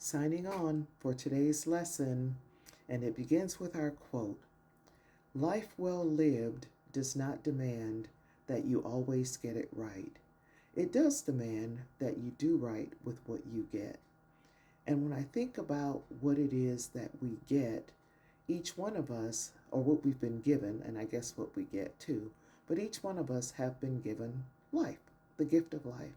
Signing on for today's lesson, and it begins with our quote: Life well lived does not demand that you always get it right. It does demand that you do right with what you get. And when I think about what it is that we get, each one of us, or what we've been given, and I guess what we get too, but each one of us have been given life, the gift of life.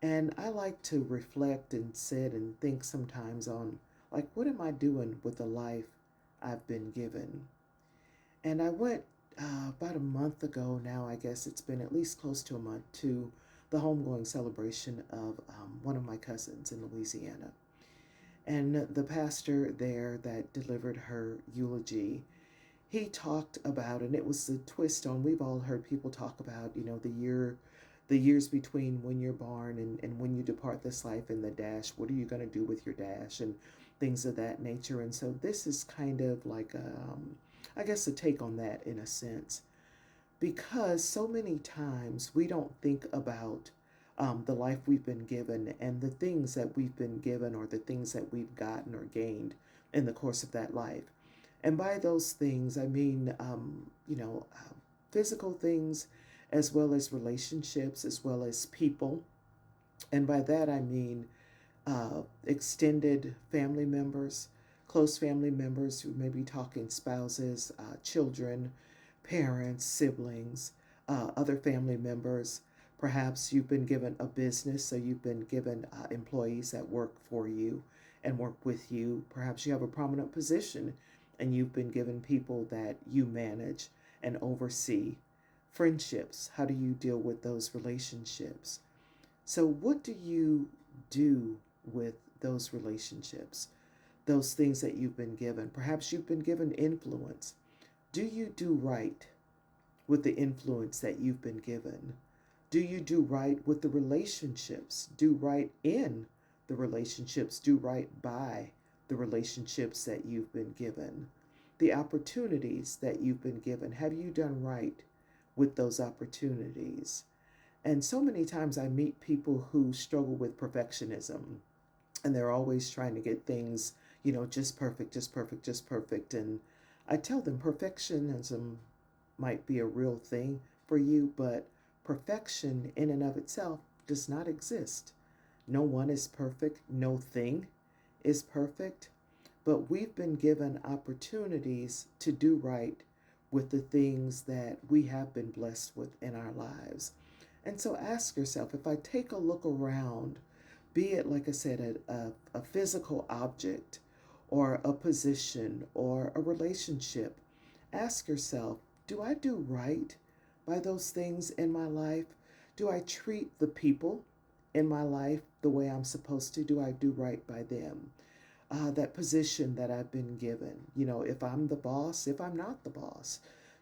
And I like to reflect and sit and think sometimes on, like, what am I doing with the life I've been given? And I went about a month ago now, I guess it's been at least close to a month, to the homegoing celebration of one of my cousins in Louisiana. And the pastor there that delivered her eulogy, he talked about, and it was the twist on, we've all heard people talk about, the years between when you're born and when you depart this life, and the dash, what are you going to do with your dash, and things of that nature. And so this is kind of like I guess a take on that in a sense, because so many times we don't think about the life we've been given and the things that we've been given, or the things that we've gotten or gained in the course of that life. And by those things, I mean, physical things, as well as relationships, as well as people. And by that, I mean extended family members, close family members, who may be talking spouses, children, parents, siblings, other family members. Perhaps you've been given a business, so you've been given employees that work for you and work with you. Perhaps you have a prominent position and you've been given people that you manage and oversee. Friendships, how do you deal with those relationships? So, what do you do with those relationships, those things that you've been given? Perhaps you've been given influence. Do you do right with the influence that you've been given? Do you do right with the relationships? Do right in the relationships? Do right by the relationships that you've been given? The opportunities that you've been given, have you done right with those opportunities? And so many times I meet people who struggle with perfectionism, and they're always trying to get things, just perfect, just perfect, just perfect. And I tell them perfectionism might be a real thing for you, but perfection in and of itself does not exist. No one is perfect, no thing is perfect, but we've been given opportunities to do right with the things that we have been blessed with in our lives. And so ask yourself, if I take a look around, be it, like I said, a physical object, or a position, or a relationship, ask yourself, do I do right by those things in my life? Do I treat the people in my life the way I'm supposed to? Do I do right by them? That position that I've been given, if I'm the boss, if I'm not the boss,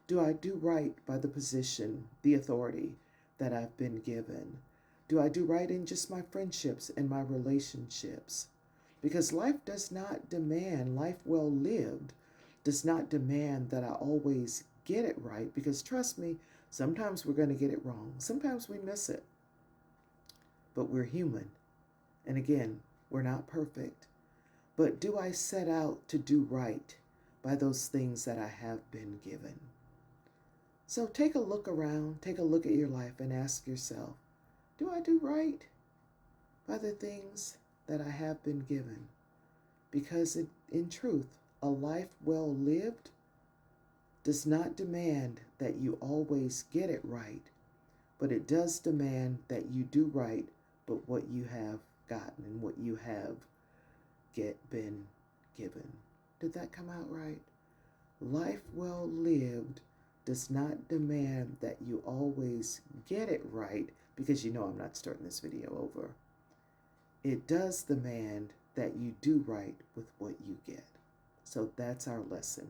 do I do right by the position, the authority that I've been given? Do I do right in just my friendships and my relationships? Because life does not demand, life well lived does not demand that I always get it right. Because trust me, sometimes we're going to get it wrong. Sometimes we miss it. But we're human. And again, we're not perfect. But do I set out to do right by those things that I have been given? So take a look around, take a look at your life, and ask yourself, do I do right by the things that I have been given? Because in truth, a life well lived does not demand that you always get it right, but it does demand that you do right but what you have gotten and what you have been given. Did that come out right? Life well lived does not demand that you always get it right, because I'm not starting this video over. It does demand that you do right with what you get. So that's our lesson.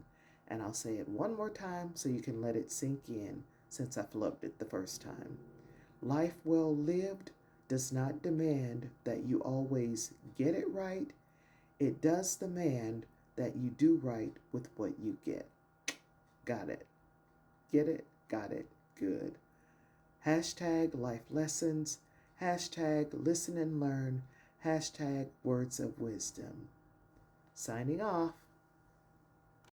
And I'll say it one more time so you can let it sink in, since I flubbed it the first time. Life well lived does not demand that you always get it right. It does demand that you do right with what you get. Got it? Get it? Got it? Good. Hashtag life lessons. Hashtag listen and learn. Hashtag words of wisdom. Signing off.